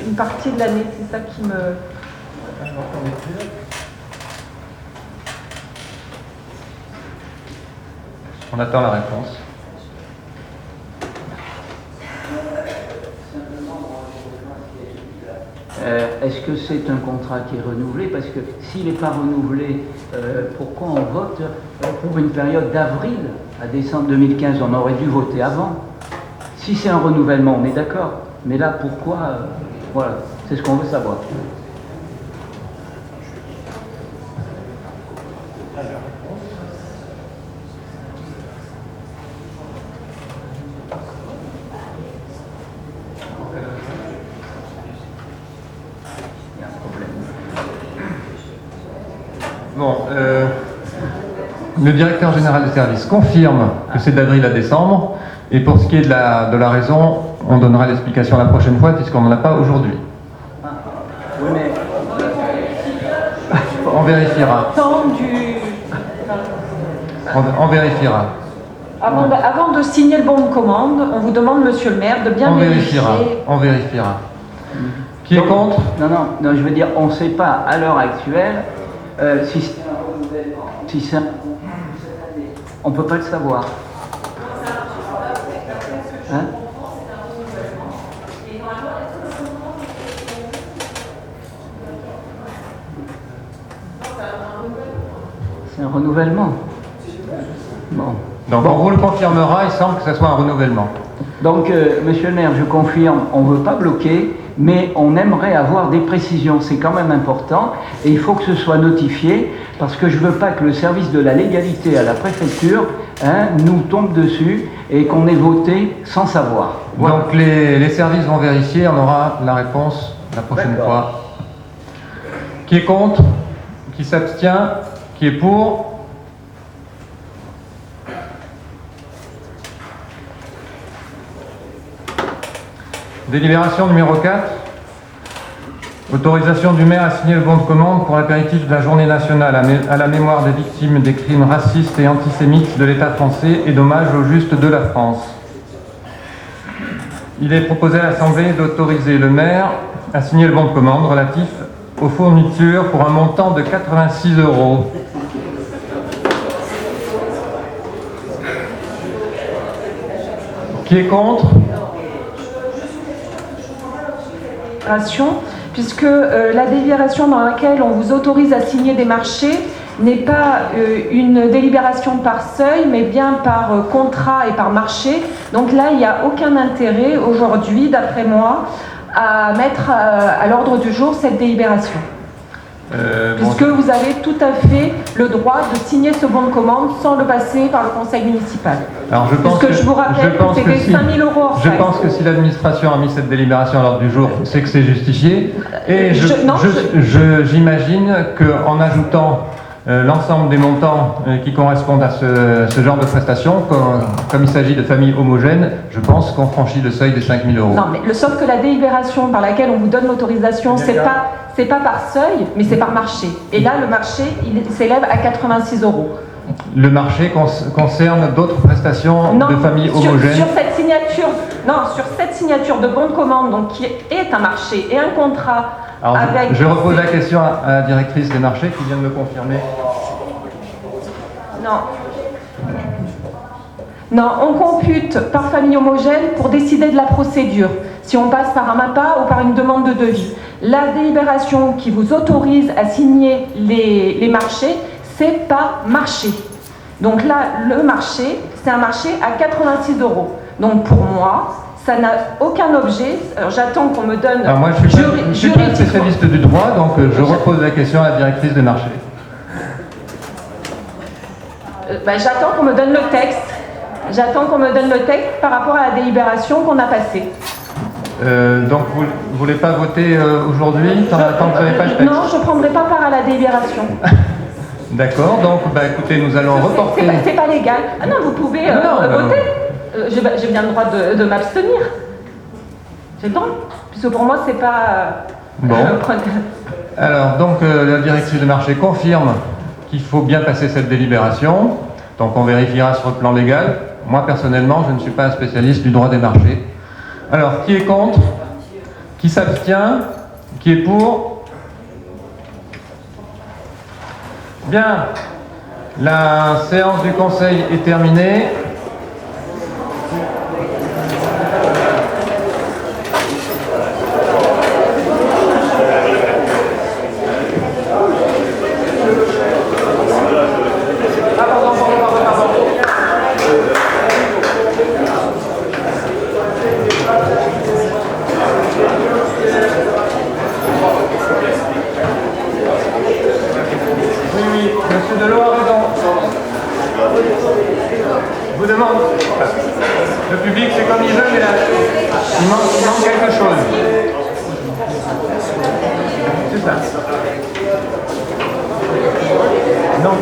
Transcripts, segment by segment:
une partie de l'année, c'est ça qui me... On attend la réponse. Est-ce que c'est un contrat qui est renouvelé? Parce que s'il n'est pas renouvelé, pourquoi on vote pour une période d'avril à décembre 2015? On aurait dû voter avant. Si c'est un renouvellement, on est d'accord. Mais là, pourquoi voilà, c'est ce qu'on veut savoir. Bon, le directeur général des services confirme que c'est d'avril à décembre, et pour ce qui est de la raison, on donnera l'explication la prochaine fois puisqu'on n'en a pas aujourd'hui. Oui, mais... On vérifiera. On vérifiera. Avant de signer le bon de commande, on vous demande, monsieur le maire, de bien vérifier. On vérifiera. Qui est contre? Non, je veux dire, on ne sait pas à l'heure actuelle si c'est un renouvellement, si c'est un... On ne peut pas le savoir. Hein? C'est un renouvellement. Bon. Donc on vous le confirmera, il semble que ce soit un renouvellement. Donc, monsieur le maire, je confirme, on ne veut pas bloquer, mais on aimerait avoir des précisions. C'est quand même important et il faut que ce soit notifié parce que je ne veux pas que le service de la légalité à la préfecture nous tombe dessus et qu'on ait voté sans savoir. Voilà. Donc les services vont vérifier, on aura la réponse la prochaine fois. Qui est contre? Qui s'abstient? Qui est pour? Délibération numéro 4. Autorisation du maire à signer le bon de commande pour l'apéritif de la journée nationale à la mémoire des victimes des crimes racistes et antisémites de l'État français et d'hommage aux justes de la France. Il est proposé à l'Assemblée d'autoriser le maire à signer le bon de commande relatif aux fournitures pour un montant de 86 €. Qui est contre? Puisque la délibération dans laquelle on vous autorise à signer des marchés n'est pas une délibération par seuil, mais bien par contrat et par marché. Donc là, il n'y a aucun intérêt aujourd'hui, d'après moi, à mettre à l'ordre du jour cette délibération. Puisque vous avez tout à fait le droit de signer ce bon de commande sans le passer par le conseil municipal. Alors je pense je vous rappelle que c'était 5 000 € hors Je taxe. pense que si l'administration a mis cette délibération à l'ordre du jour, c'est que c'est justifié. Et j'imagine qu'en ajoutant l'ensemble des montants qui correspondent à ce genre de prestations, comme il s'agit de familles homogènes, je pense qu'on franchit le seuil des 5 000 €. Non, mais sauf que la délibération par laquelle on vous donne l'autorisation, c'est pas par seuil, mais c'est par marché. Et là, le marché, il s'élève à 86 €. Le marché concerne d'autres prestations de familles homogènes. Sur cette signature de bon de commande, donc qui est un marché et un contrat. Alors, je repose la question à la directrice des marchés qui vient de me confirmer. Non, on compute par famille homogène pour décider de la procédure, si on passe par un MAPA ou par une demande de devis. La délibération qui vous autorise à signer les marchés, c'est par marché. Donc là, le marché, c'est un marché à 86 €. Donc pour moi, ça n'a aucun objet. Alors j'attends qu'on me donne... Alors moi, je ne suis pas un spécialiste du droit, donc je repose la question à la directrice des marchés. J'attends qu'on me donne le texte. J'attends qu'on me donne le texte par rapport à la délibération qu'on a passée. Donc vous ne voulez pas voter aujourd'hui tant que vous n'avez pas le texte? Non, je ne prendrai pas part à la délibération. D'accord, donc écoutez, nous allons reporter... C'est pas légal. Ah non, vous pouvez voter. J'ai bien le droit de m'abstenir. J'ai le droit. Puisque pour moi, c'est pas... Bon. Alors, donc, la directrice de marché confirme qu'il faut bien passer cette délibération. Donc, on vérifiera sur le plan légal. Moi, personnellement, je ne suis pas un spécialiste du droit des marchés. Alors, qui est contre? Qui s'abstient? Qui est pour? Bien. La séance du Conseil est terminée. Monsieur Delot a raison. Je vous demande. Le public c'est comme il veut, mais là, il manque quelque chose. C'est ça. Non.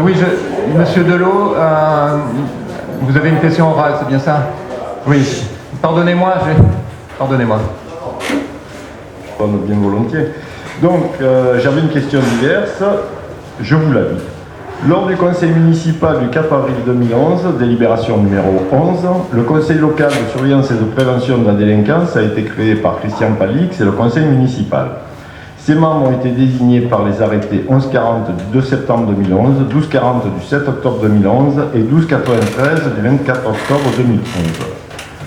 Oui, Monsieur Delot, vous avez une question orale, c'est bien ça? Oui. Pardonnez-moi, Pardonnez-moi. Je prends bien volontiers. Donc, j'avais une question diverse. Je vous la dis. Lors du conseil municipal du 4 avril 2011, délibération numéro 11, le conseil local de surveillance et de prévention de la délinquance a été créé par Christian Palix et le conseil municipal. Ces membres ont été désignés par les arrêtés 1140 du 2 septembre 2011, 1240 du 7 octobre 2011 et 1293 du 24 octobre 2011.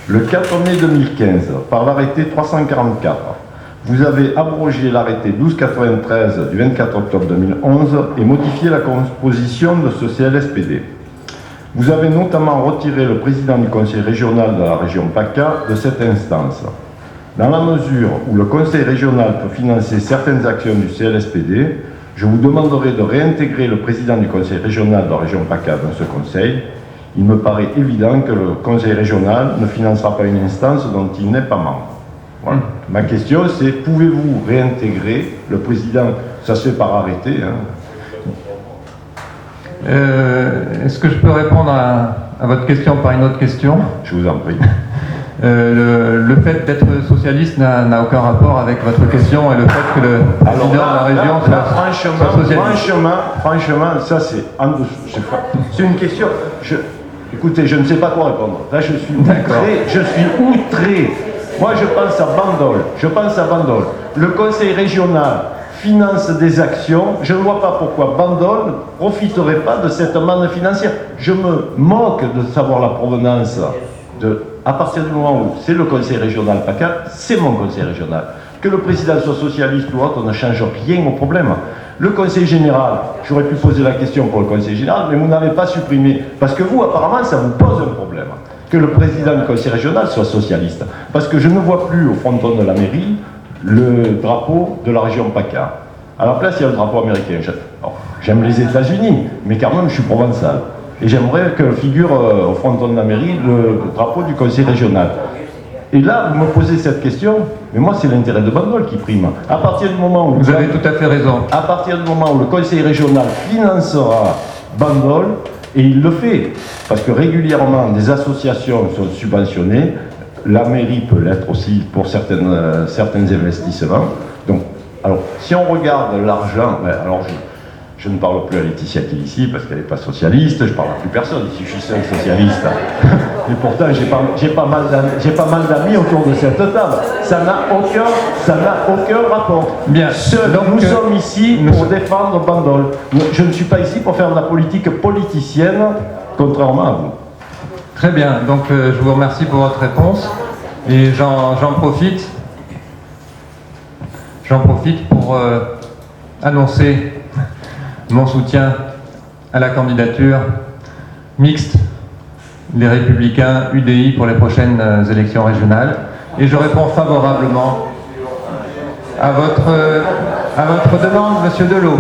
Le 4 mai 2015, par l'arrêté 344, vous avez abrogé l'arrêté 1293 du 24 octobre 2011 et modifié la composition de ce CLSPD. Vous avez notamment retiré le président du conseil régional de la région PACA de cette instance. Dans la mesure où le conseil régional peut financer certaines actions du CLSPD, je vous demanderai de réintégrer le président du conseil régional de la région PACA dans ce conseil. Il me paraît évident que le conseil régional ne financera pas une instance dont il n'est pas membre. Voilà. Ma question c'est, pouvez-vous réintégrer le président? Ça se fait par arrêté. Est-ce que je peux répondre à votre question par une autre question? Je vous en prie. Le fait d'être socialiste n'a aucun rapport avec votre question et le fait que le président de la région soit socialiste. Franchement, ça c'est en dessous. C'est une question. Écoutez, je ne sais pas quoi répondre. Là, je suis outré. Moi, je pense à Bandol. Le conseil régional finance des actions. Je ne vois pas pourquoi Bandol ne profiterait pas de cette manne financière. Je me moque de savoir la provenance à partir du moment où c'est le conseil régional PACA, c'est mon conseil régional. Que le président soit socialiste ou autre, on ne change rien au problème. Le conseil général, j'aurais pu poser la question pour le conseil général, mais vous n'avez pas supprimé. Parce que vous, apparemment, ça vous pose un problème. Que le président du conseil régional soit socialiste. Parce que je ne vois plus au fronton de la mairie le drapeau de la région PACA. À la place, il y a le drapeau américain. J'aime les États-Unis, mais quand même, je suis provençal. Et j'aimerais que figure au fronton de la mairie le drapeau du conseil régional. Et là, vous me posez cette question, mais moi, c'est l'intérêt de Bandol qui prime. À partir du moment où... Vous avez tout à fait raison. À partir du moment où le conseil régional financera Bandol, et il le fait, parce que régulièrement, des associations sont subventionnées, la mairie peut l'être aussi pour certains investissements. Donc, alors, si on regarde l'argent, alors je ne parle plus à Laetitia qui est ici parce qu'elle n'est pas socialiste, je parle à plus personne ici, je suis seul socialiste. Et pourtant, j'ai pas mal d'amis autour de cette table. Ça n'a aucun rapport. Bien. Nous sommes ici pour défendre Bandol. Je ne suis pas ici pour faire de la politique politicienne, contrairement à vous. Très bien, donc je vous remercie pour votre réponse. Et j'en profite pour annoncer mon soutien à la candidature mixte des Républicains UDI pour les prochaines élections régionales. Et je réponds favorablement à votre demande, Monsieur Delot.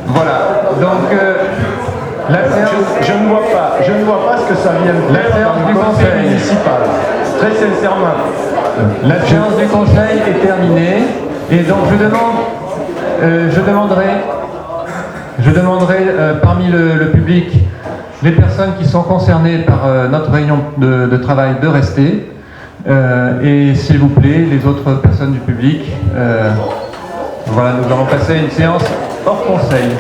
Voilà, donc Je ne vois pas ce que ça vient de faire dans le conseil municipal. Très sincèrement. La séance du conseil est terminée et donc je demanderai parmi le public les personnes qui sont concernées par notre réunion de travail de rester et s'il vous plaît les autres personnes du public voilà, nous allons passer à une séance hors conseil.